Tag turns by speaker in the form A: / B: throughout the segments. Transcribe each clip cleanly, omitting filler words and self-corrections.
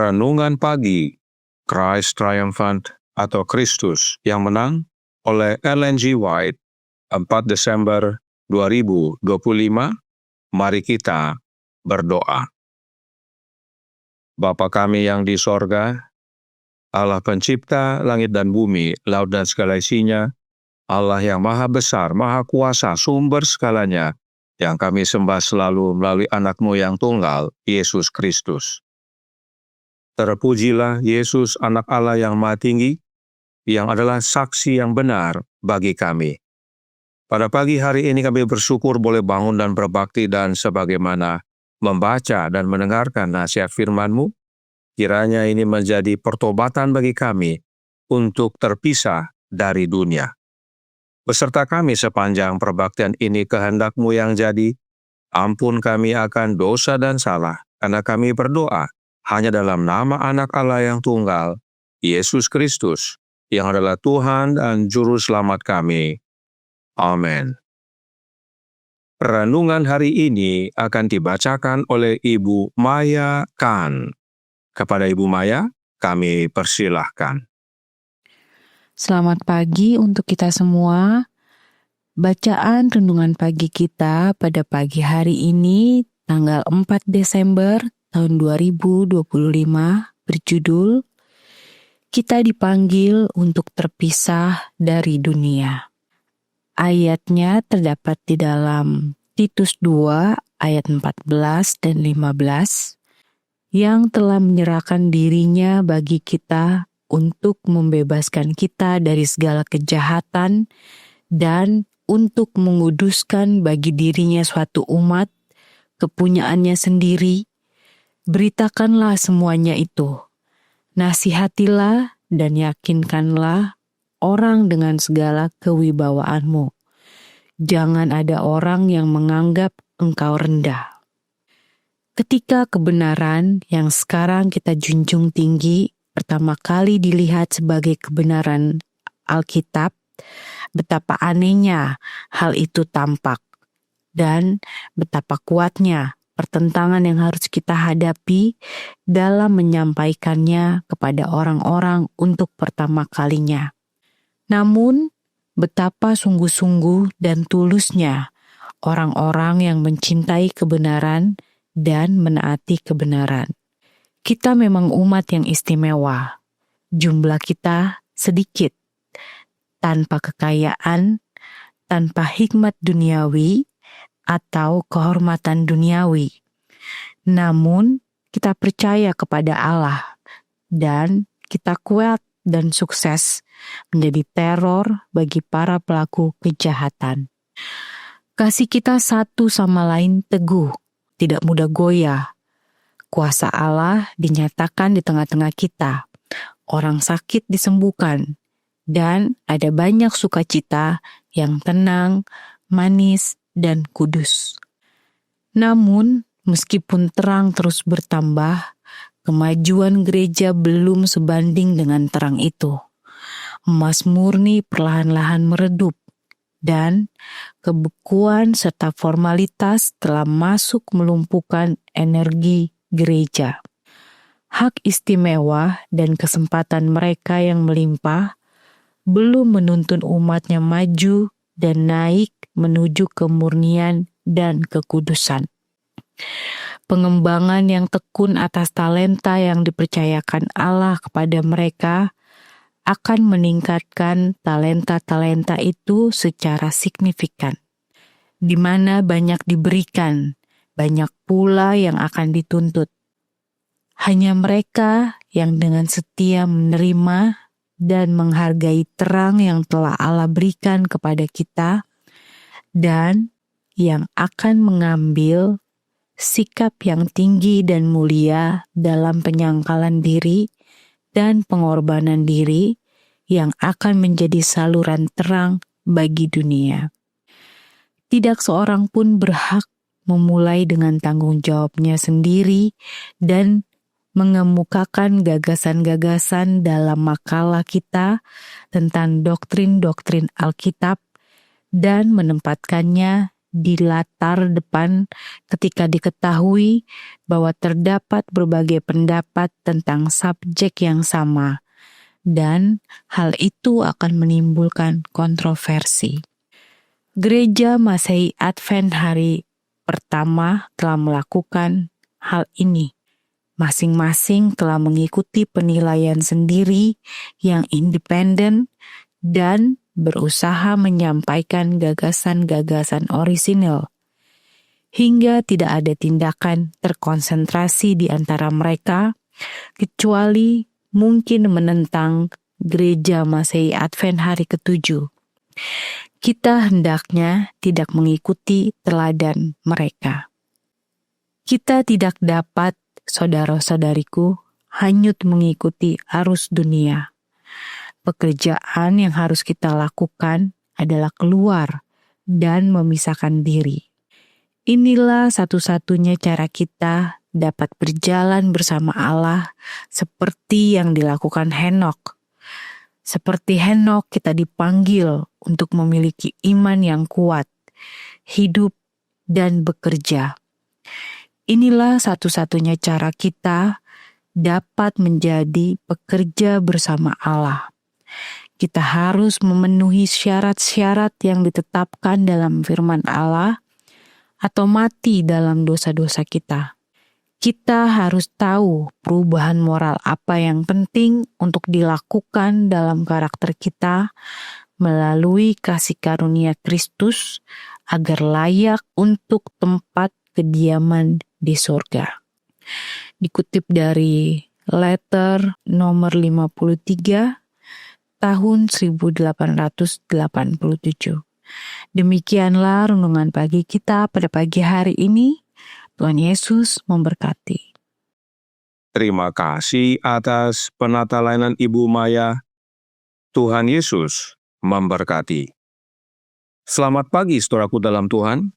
A: Renungan Pagi, Christ Triumphant atau Kristus yang Menang oleh Ellen G. White, 4 Desember 2025. Mari kita berdoa. Bapa kami yang di sorga, Allah pencipta langit dan bumi, laut dan segala isinya, Allah yang maha besar, maha kuasa, sumber segalanya, yang kami sembah selalu melalui anak-Mu yang tunggal, Yesus Kristus. Terpujilah Yesus, anak Allah yang maha tinggi, yang adalah saksi yang benar bagi kami. Pada pagi hari ini kami bersyukur boleh bangun dan berbakti dan sebagaimana membaca dan mendengarkan nasihat firman-Mu, kiranya ini menjadi pertobatan bagi kami untuk terpisah dari dunia. Beserta kami sepanjang perbaktian ini kehendak-Mu yang jadi, ampun kami akan dosa dan salah, karena kami berdoa hanya dalam nama anak Allah yang tunggal, Yesus Kristus, yang adalah Tuhan dan Juru Selamat kami. Amin. Renungan hari ini akan dibacakan oleh Ibu Maya Khan. Kepada Ibu Maya, kami persilahkan.
B: Selamat pagi untuk kita semua. Bacaan renungan pagi kita pada pagi hari ini, tanggal 4 Desember tahun 2025, berjudul Kita Dipanggil untuk Terpisah dari Dunia. Ayatnya terdapat di dalam Titus 2 ayat 14 dan 15, yang telah menyerahkan dirinya bagi kita untuk membebaskan kita dari segala kejahatan dan untuk menguduskan bagi dirinya suatu umat, kepunyaannya sendiri. Beritakanlah semuanya itu. Nasihatilah dan yakinkanlah orang dengan segala kewibawaanmu. Jangan ada orang yang menganggap engkau rendah. Ketika kebenaran yang sekarang kita junjung tinggi pertama kali dilihat sebagai kebenaran Alkitab, betapa anehnya hal itu tampak dan betapa kuatnya pertentangan yang harus kita hadapi dalam menyampaikannya kepada orang-orang untuk pertama kalinya. Namun, betapa sungguh-sungguh dan tulusnya orang-orang yang mencintai kebenaran dan menaati kebenaran. Kita memang umat yang istimewa. Jumlah kita sedikit, tanpa kekayaan, tanpa hikmat duniawi, atau kehormatan duniawi. Namun, kita percaya kepada Allah dan kita kuat dan sukses menjadi teror bagi para pelaku kejahatan. Kasih kita satu sama lain teguh, tidak mudah goyah. Kuasa Allah dinyatakan di tengah-tengah kita. Orang sakit disembuhkan, dan ada banyak sukacita yang tenang, manis, dan kudus. Namun, meskipun terang terus bertambah, kemajuan gereja belum sebanding dengan terang itu. Emas murni perlahan-lahan meredup, dan kebekuan serta formalitas telah masuk melumpuhkan energi gereja. Hak istimewa dan kesempatan mereka yang melimpah belum menuntun umatnya maju dan naik menuju kemurnian dan kekudusan. Pengembangan yang tekun atas talenta yang dipercayakan Allah kepada mereka akan meningkatkan talenta-talenta itu secara signifikan. Di mana banyak diberikan, banyak pula yang akan dituntut. Hanya mereka yang dengan setia menerima dan menghargai terang yang telah Allah berikan kepada kita, dan yang akan mengambil sikap yang tinggi dan mulia dalam penyangkalan diri dan pengorbanan diri yang akan menjadi saluran terang bagi dunia. Tidak seorang pun berhak memulai dengan tanggung jawabnya sendiri dan mengemukakan gagasan-gagasan dalam makalah kita tentang doktrin-doktrin Alkitab dan menempatkannya di latar depan ketika diketahui bahwa terdapat berbagai pendapat tentang subjek yang sama, dan hal itu akan menimbulkan kontroversi. Gereja Masehi Advent hari pertama telah melakukan hal ini. Masing-masing telah mengikuti penilaian sendiri yang independen dan berusaha menyampaikan gagasan-gagasan orisinil, hingga tidak ada tindakan terkonsentrasi di antara mereka, kecuali mungkin menentang Gereja Masehi Advent hari ke-7. Kita hendaknya tidak mengikuti teladan mereka. Kita tidak dapat, saudara-saudariku, hanyut mengikuti arus dunia. Pekerjaan yang harus kita lakukan adalah keluar dan memisahkan diri. Inilah satu-satunya cara kita dapat berjalan bersama Allah seperti yang dilakukan Henokh. Seperti Henokh, kita dipanggil untuk memiliki iman yang kuat, hidup, dan bekerja. Inilah satu-satunya cara kita dapat menjadi pekerja bersama Allah. Kita harus memenuhi syarat-syarat yang ditetapkan dalam firman Allah atau mati dalam dosa-dosa kita. Kita harus tahu perubahan moral apa yang penting untuk dilakukan dalam karakter kita melalui kasih karunia Kristus agar layak untuk tempat kediaman di surga. Dikutip dari letter nomor 53 tahun 1887. Demikianlah renungan pagi kita pada pagi hari ini. Tuhan Yesus memberkati.
A: Terima kasih atas penata layanan Ibu Maya. Tuhan Yesus memberkati. Selamat pagi saudaraku dalam Tuhan.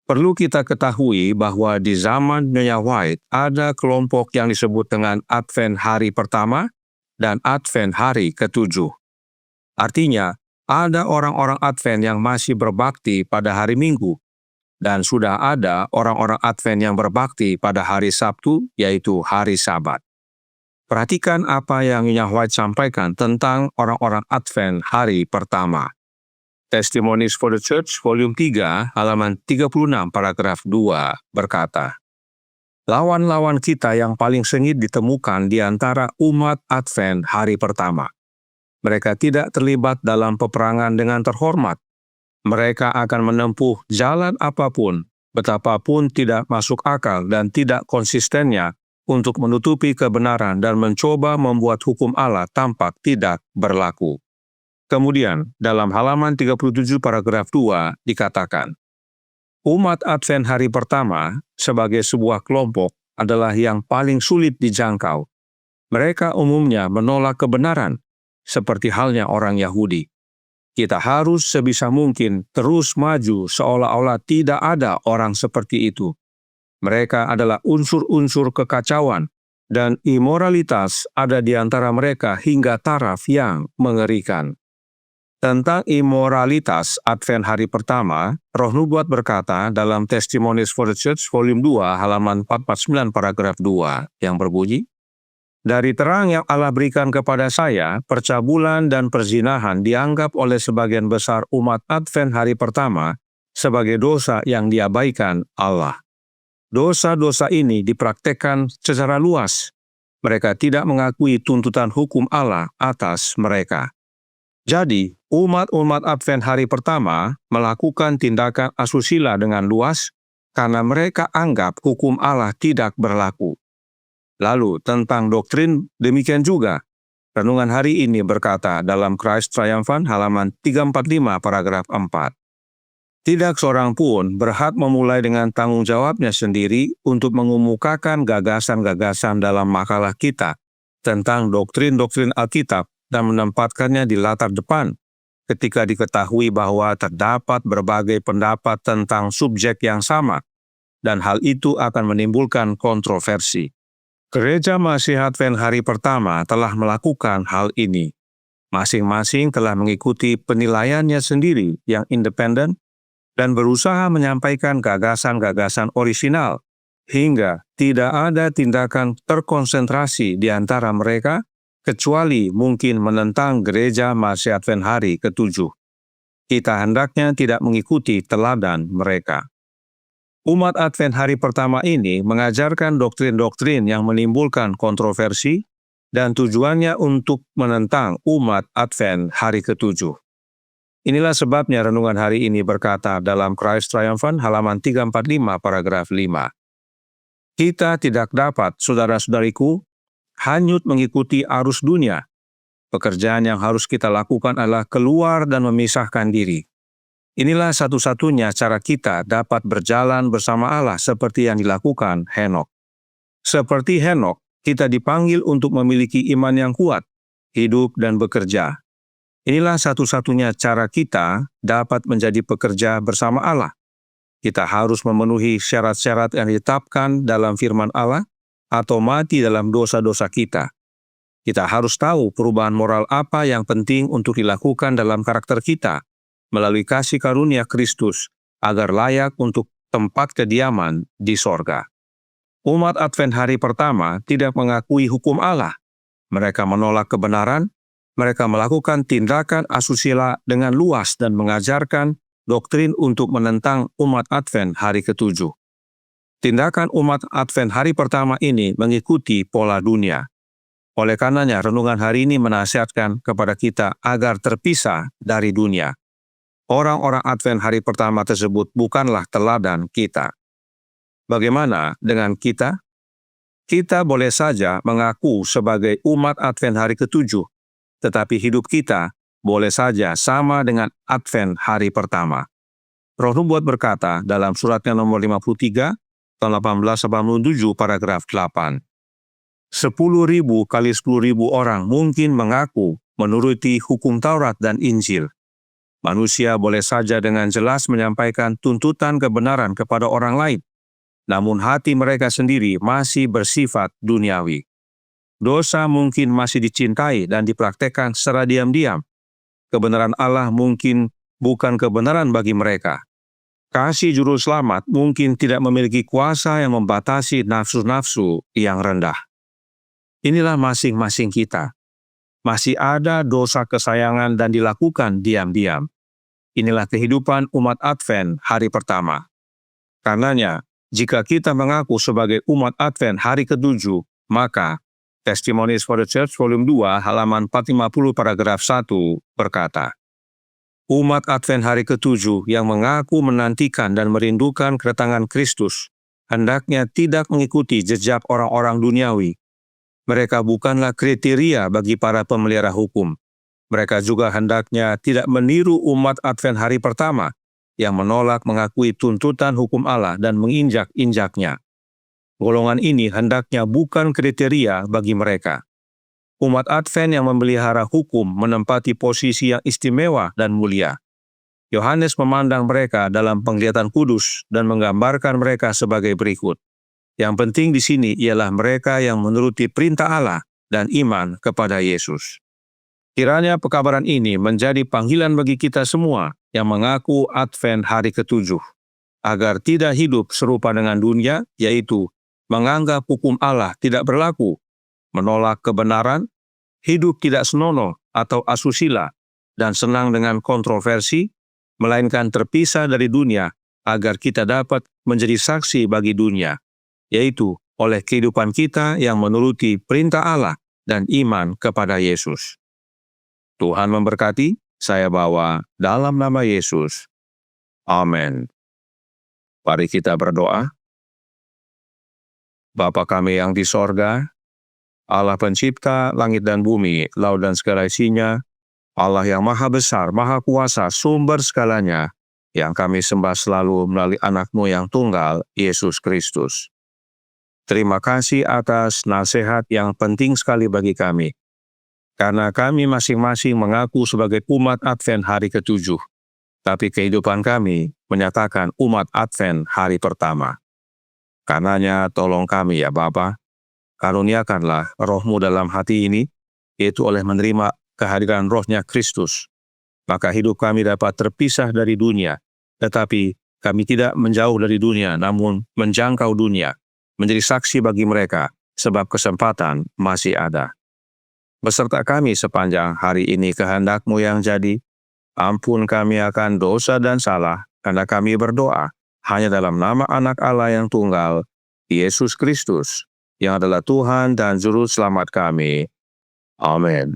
A: Perlu kita ketahui bahwa di zaman Nyonya White ada kelompok yang disebut dengan Advent hari pertama dan Advent hari ke-7. Artinya, ada orang-orang Advent yang masih berbakti pada hari Minggu, dan sudah ada orang-orang Advent yang berbakti pada hari Sabtu, yaitu hari Sabat. Perhatikan apa yang Nyonya White sampaikan tentang orang-orang Advent hari pertama. Testimonies for the Church, volume 3, halaman 36, paragraf 2, berkata, lawan-lawan kita yang paling sengit ditemukan di antara umat Advent hari pertama. Mereka tidak terlibat dalam peperangan dengan terhormat. Mereka akan menempuh jalan apapun, betapapun tidak masuk akal dan tidak konsistennya untuk menutupi kebenaran dan mencoba membuat hukum Allah tampak tidak berlaku. Kemudian, dalam halaman 37 paragraf 2 dikatakan, umat Advent hari pertama sebagai sebuah kelompok adalah yang paling sulit dijangkau. Mereka umumnya menolak kebenaran, seperti halnya orang Yahudi. Kita harus sebisa mungkin terus maju seolah-olah tidak ada orang seperti itu. Mereka adalah unsur-unsur kekacauan, dan imoralitas ada di antara mereka hingga taraf yang mengerikan. Tentang imoralitas Advent hari pertama, Roh Nubuat berkata dalam Testimonies for the Church, volume 2, halaman 449, paragraf 2, yang berbunyi, dari terang yang Allah berikan kepada saya, percabulan dan perzinahan dianggap oleh sebagian besar umat Advent hari pertama sebagai dosa yang diabaikan Allah. Dosa-dosa ini dipraktekkan secara luas. Mereka tidak mengakui tuntutan hukum Allah atas mereka. Jadi, umat-umat Advent hari pertama melakukan tindakan asusila dengan luas karena mereka anggap hukum Allah tidak berlaku. Lalu, tentang doktrin demikian juga. Renungan hari ini berkata dalam Christ Triumphant halaman 345 paragraf 4. Tidak seorang pun berhak memulai dengan tanggung jawabnya sendiri untuk mengemukakan gagasan-gagasan dalam makalah kita tentang doktrin-doktrin Alkitab dan menempatkannya di latar depan ketika diketahui bahwa terdapat berbagai pendapat tentang subjek yang sama, dan hal itu akan menimbulkan kontroversi. Gereja Masehi Advent hari pertama telah melakukan hal ini. Masing-masing telah mengikuti penilaiannya sendiri yang independen dan berusaha menyampaikan gagasan-gagasan orisinal, hingga tidak ada tindakan terkonsentrasi di antara mereka, kecuali mungkin menentang gereja Masih Advent hari ke-7. Kita hendaknya tidak mengikuti teladan mereka. Umat Advent hari pertama ini mengajarkan doktrin-doktrin yang menimbulkan kontroversi dan tujuannya untuk menentang umat Advent hari ke-7. Inilah sebabnya renungan hari ini berkata dalam Christ Triumphant halaman 345 paragraf 5. Kita tidak dapat, saudara-saudariku, hanyut mengikuti arus dunia. Pekerjaan yang harus kita lakukan adalah keluar dan memisahkan diri. Inilah satu-satunya cara kita dapat berjalan bersama Allah seperti yang dilakukan Henokh. Seperti Henokh, kita dipanggil untuk memiliki iman yang kuat, hidup dan bekerja. Inilah satu-satunya cara kita dapat menjadi pekerja bersama Allah. Kita harus memenuhi syarat-syarat yang ditetapkan dalam firman Allah atau mati dalam dosa-dosa kita. Kita harus tahu perubahan moral apa yang penting untuk dilakukan dalam karakter kita melalui kasih karunia Kristus agar layak untuk tempat kediaman di sorga. Umat Advent hari pertama tidak mengakui hukum Allah. Mereka menolak kebenaran, mereka melakukan tindakan asusila dengan luas dan mengajarkan doktrin untuk menentang umat Advent hari ke-7. Tindakan umat Advent hari pertama ini mengikuti pola dunia. Oleh karenanya, renungan hari ini menasihatkan kepada kita agar terpisah dari dunia. Orang-orang Advent hari pertama tersebut bukanlah teladan kita. Bagaimana dengan kita? Kita boleh saja mengaku sebagai umat Advent hari ke-7, tetapi hidup kita boleh saja sama dengan Advent hari pertama. Roh Nubuat berkata dalam suratnya nomor 53, tahun 1887, paragraf 8. 10.000 kali 10.000 orang mungkin mengaku menuruti hukum Taurat dan Injil. Manusia boleh saja dengan jelas menyampaikan tuntutan kebenaran kepada orang lain, namun hati mereka sendiri masih bersifat duniawi. Dosa mungkin masih dicintai dan dipraktekkan secara diam-diam. Kebenaran Allah mungkin bukan kebenaran bagi mereka. Kasih juru selamat mungkin tidak memiliki kuasa yang membatasi nafsu-nafsu yang rendah. Inilah masing-masing kita. Masih ada dosa kesayangan dan dilakukan diam-diam. Inilah kehidupan umat Advent hari pertama. Karenanya, jika kita mengaku sebagai umat Advent hari ke-7, maka Testimonies for the Church volume 2 halaman 450 paragraf 1 berkata, umat Advent hari ke-7 yang mengaku menantikan dan merindukan kedatangan Kristus hendaknya tidak mengikuti jejak orang-orang duniawi. Mereka bukanlah kriteria bagi para pemelihara hukum. Mereka juga hendaknya tidak meniru umat Advent hari pertama yang menolak mengakui tuntutan hukum Allah dan menginjak-injaknya. Golongan ini hendaknya bukan kriteria bagi mereka. Umat Advent yang memelihara hukum menempati posisi yang istimewa dan mulia. Yohanes memandang mereka dalam penglihatan kudus dan menggambarkan mereka sebagai berikut. Yang penting di sini ialah mereka yang menuruti perintah Allah dan iman kepada Yesus. Kiranya pekabaran ini menjadi panggilan bagi kita semua yang mengaku Advent hari ke-7, agar tidak hidup serupa dengan dunia, yaitu menganggap hukum Allah tidak berlaku, menolak kebenaran, hidup tidak senonoh atau asusila, dan senang dengan kontroversi, melainkan terpisah dari dunia agar kita dapat menjadi saksi bagi dunia, yaitu oleh kehidupan kita yang menuruti perintah Allah dan iman kepada Yesus. Tuhan memberkati, saya bawa dalam nama Yesus. Amin. Mari kita berdoa. Bapa kami yang di sorga, Allah pencipta langit dan bumi, laut dan segala isinya, Allah yang maha besar, maha kuasa, sumber segalanya, yang kami sembah selalu melalui anak-Mu yang tunggal, Yesus Kristus. Terima kasih atas nasihat yang penting sekali bagi kami, karena kami masing-masing mengaku sebagai umat Advent hari ke-7, tapi kehidupan kami menyatakan umat Advent hari pertama. Karenanya tolong kami ya Bapa, karuniakanlah Roh-Mu dalam hati ini, yaitu oleh menerima kehadiran Roh-Nya Kristus, maka hidup kami dapat terpisah dari dunia Tetapi kami tidak menjauh dari dunia, namun menjangkau dunia, menjadi saksi bagi mereka, sebab kesempatan masih ada. Beserta kami sepanjang hari ini kehendak-Mu yang jadi, ampun kami akan dosa dan salah, karena kami berdoa hanya dalam nama Anak Allah yang tunggal, Yesus Kristus, yang adalah Tuhan dan Juru Selamat kami. Amin.